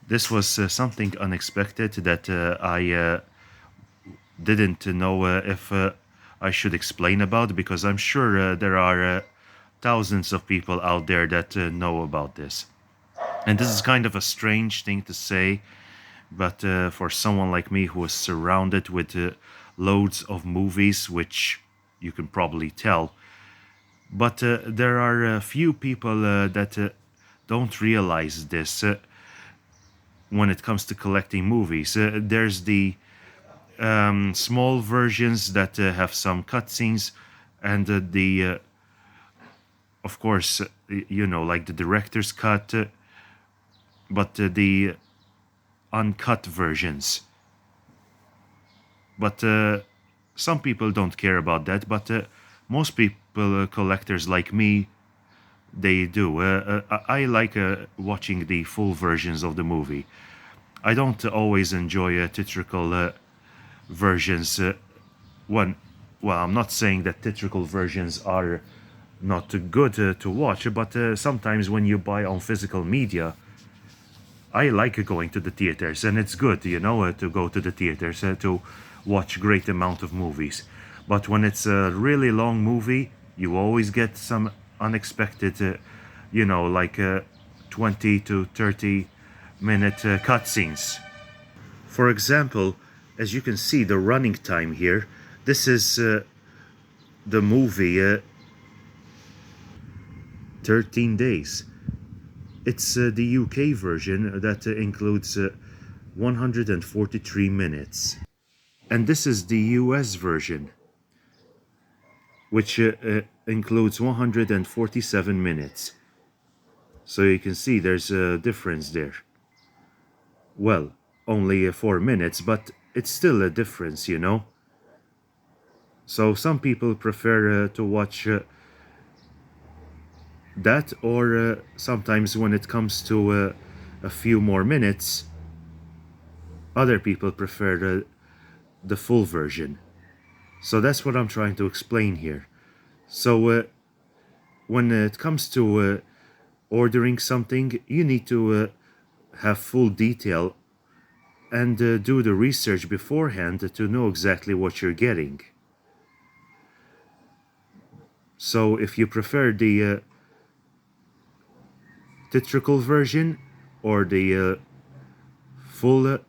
This was something unexpected that I didn't know if I should explain about, because I'm sure there are thousands of people out there that know about this. And this is kind of a strange thing to say, but for someone like me who is surrounded with loads of movies, which you can probably tell, but there are a few people that don't realize this when it comes to collecting movies. There's the small versions that have some cutscenes, and of course, like the director's cut, but the uncut versions. But some people don't care about that, but most people, collectors like me, they do. I like watching the full versions of the movie. I don't always enjoy theatrical versions. One, well, I'm not saying that theatrical versions are not good to watch, but sometimes when you buy on physical media, I like going to the theaters, and it's good, to go to the theaters to watch great amount of movies. But when it's a really long movie, you always get some unexpected, like 20 to 30 minute cutscenes. For example, as you can see, the running time here. This is the movie 13 days. It's the UK version that includes 143 minutes. And this is the US version, which includes 147 minutes. So you can see there's a difference there. Well, only 4 minutes, but it's still a difference, So some people prefer to watch that, or sometimes when it comes to a few more minutes, other people prefer the full version. So that's what I'm trying to explain here. So when it comes to ordering something, you need to have full detail and do the research beforehand to know exactly what you're getting. So if you prefer the theatrical version or the full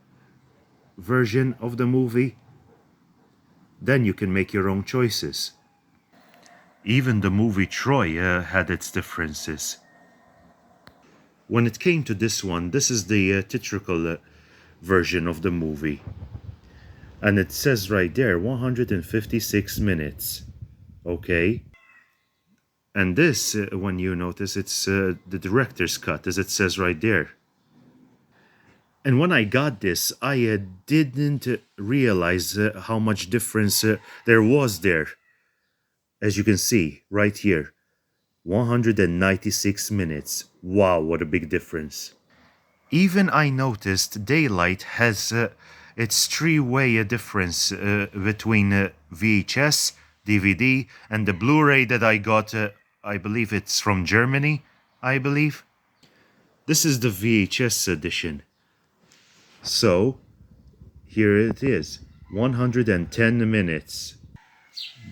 version of the movie, then you can make your own choices. Even the movie Troy had its differences. When it came to this one, this is the theatrical version of the movie. And it says right there 156 minutes. Okay? And this, when you notice, it's the director's cut, as it says right there. And when I got this, I didn't realize how much difference there was there. As you can see, right here, 196 minutes. Wow, what a big difference. Even I noticed Daylight has its three-way difference between VHS, DVD, and the Blu-ray that I got. I believe it's from Germany, I believe. This is the VHS edition. So, here it is, 110 minutes.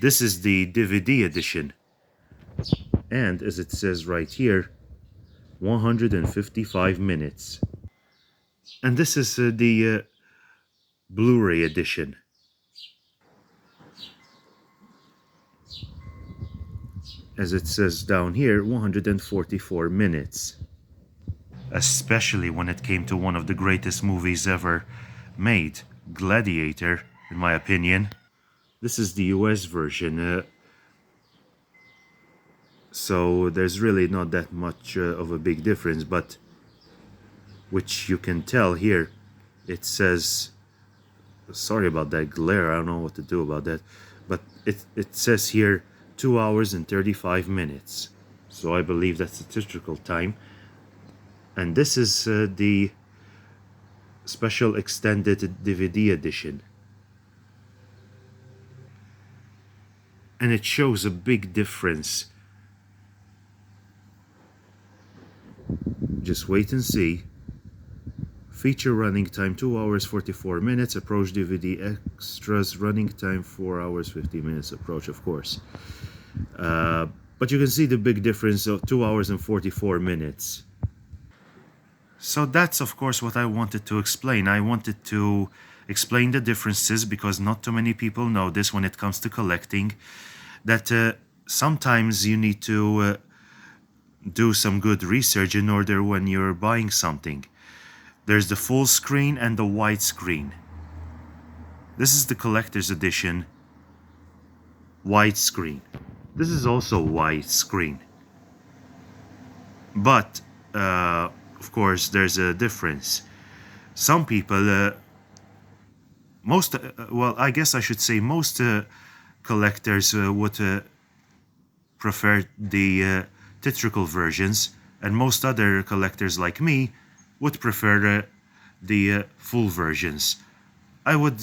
This is the DVD edition. And as it says right here, 155 minutes. And this is the Blu-ray edition. As it says down here, 144 minutes. Especially when it came to one of the greatest movies ever made, Gladiator, in my opinion. This is the US version, so there's really not that much of a big difference, but which you can tell here, it says, sorry about that glare, I don't know what to do about that, but it says here 2 hours and 35 minutes. So I believe that's the theatrical time. And this is the special extended DVD edition. And it shows a big difference. Just wait and see. feature running time 2 hours 44 minutes, approach DVD extras running time 4 hours 50 minutes, approach of course. But you can see the big difference of 2 hours and 44 minutes. So that's of course what I wanted to explain. I wanted to explain the differences because not too many people know this when it comes to collecting, that sometimes you need to do some good research in order when you're buying something. There's the full screen and the widescreen. This is the collector's edition widescreen. This is also widescreen. But, of course, there's a difference. Some people, I guess I should say most collectors would prefer the theatrical versions, and most other collectors like me would prefer the full versions. I would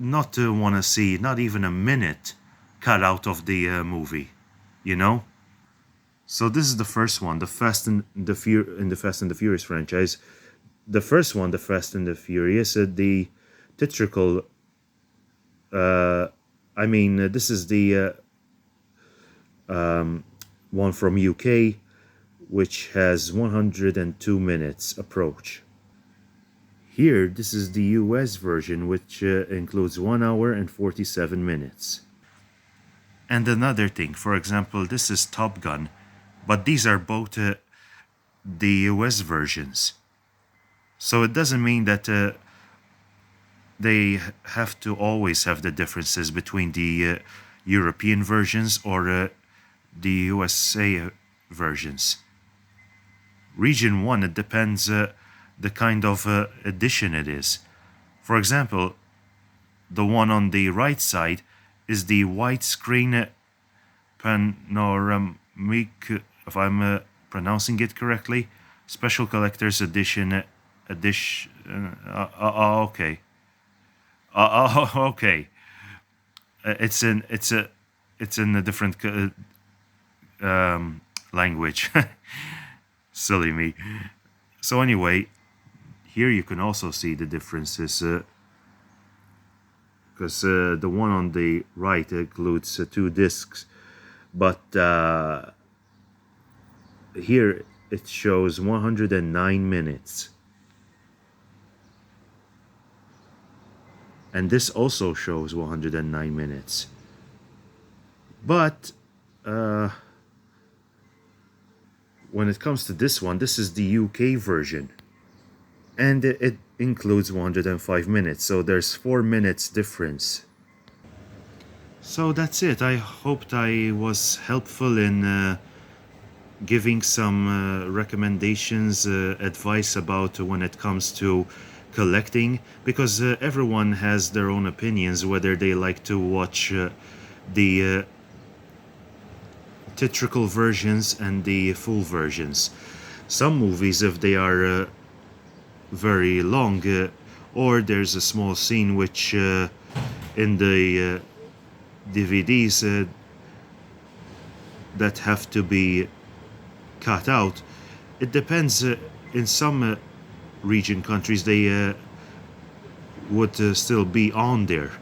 not want to see not even a minute cut out of the movie, you know? So this is the first one, the Fast and the Fast and the Furious franchise. The first one, the Fast and the Furious, the theatrical. This is the one from UK, which has 102 minutes approach. Here, this is the US version, which includes 1 hour and 47 minutes. And another thing, for example, this is Top Gun, but these are both the US versions. So it doesn't mean that they have to always have the differences between the European versions or the USA versions. Region 1, it depends the kind of edition it is. For example, the one on the right side is the widescreen panoramic, if I'm pronouncing it correctly, special collector's edition. Okay. Okay. It's in a different language. Silly me. So anyway, here you can also see the differences. Because the one on the right includes 2 discs, but here it shows 109 minutes. And this also shows 109 minutes. But when it comes to this one, this is the UK version. And it includes 105 minutes, so there's 4 minutes difference. So that's it. I hoped I was helpful in giving some recommendations, advice about when it comes to collecting, because everyone has their own opinions whether they like to watch the theatrical versions and the full versions. Some movies, if they are very long, or there's a small scene which in the DVDs that have to be cut out, it depends. In some region countries, they would still be on there,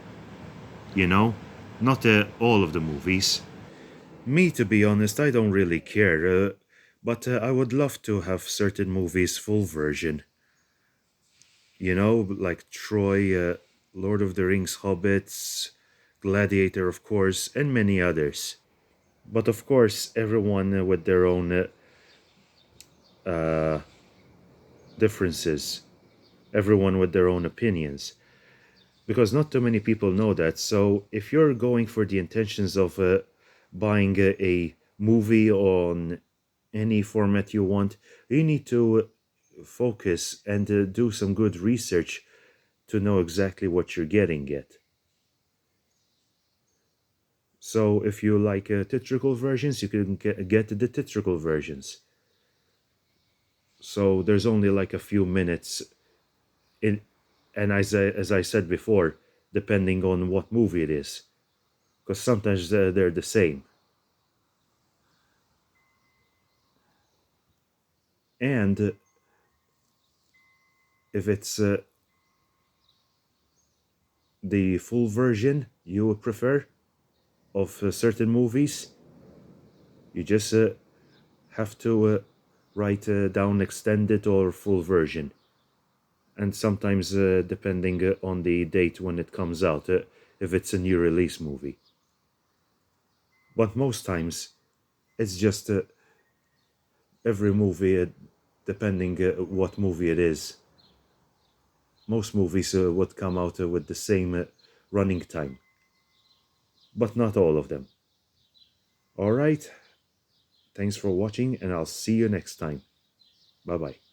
you know, not all of the movies. Me, to be honest, I don't really care, but I would love to have certain movies full version, you know, like Troy, Lord of the Rings, Hobbits, Gladiator, of course, and many others. But of course, everyone with their own differences, everyone with their own opinions, because not too many people know that. So if you're going for the intentions of buying a movie on any format you want, you need to focus and do some good research to know exactly what you're getting at. So if you like theatrical versions, you can get the theatrical versions. So there's only like a few minutes in, and as I said before, depending on what movie it is, because sometimes they're the same. And if it's the full version you would prefer of certain movies, you just have to write down extended or full version. And sometimes, depending on the date when it comes out, if it's a new release movie. But most times, it's just every movie, depending what movie it is. Most movies would come out with the same running time, but not all of them. All right, thanks for watching, and I'll see you next time. Bye bye.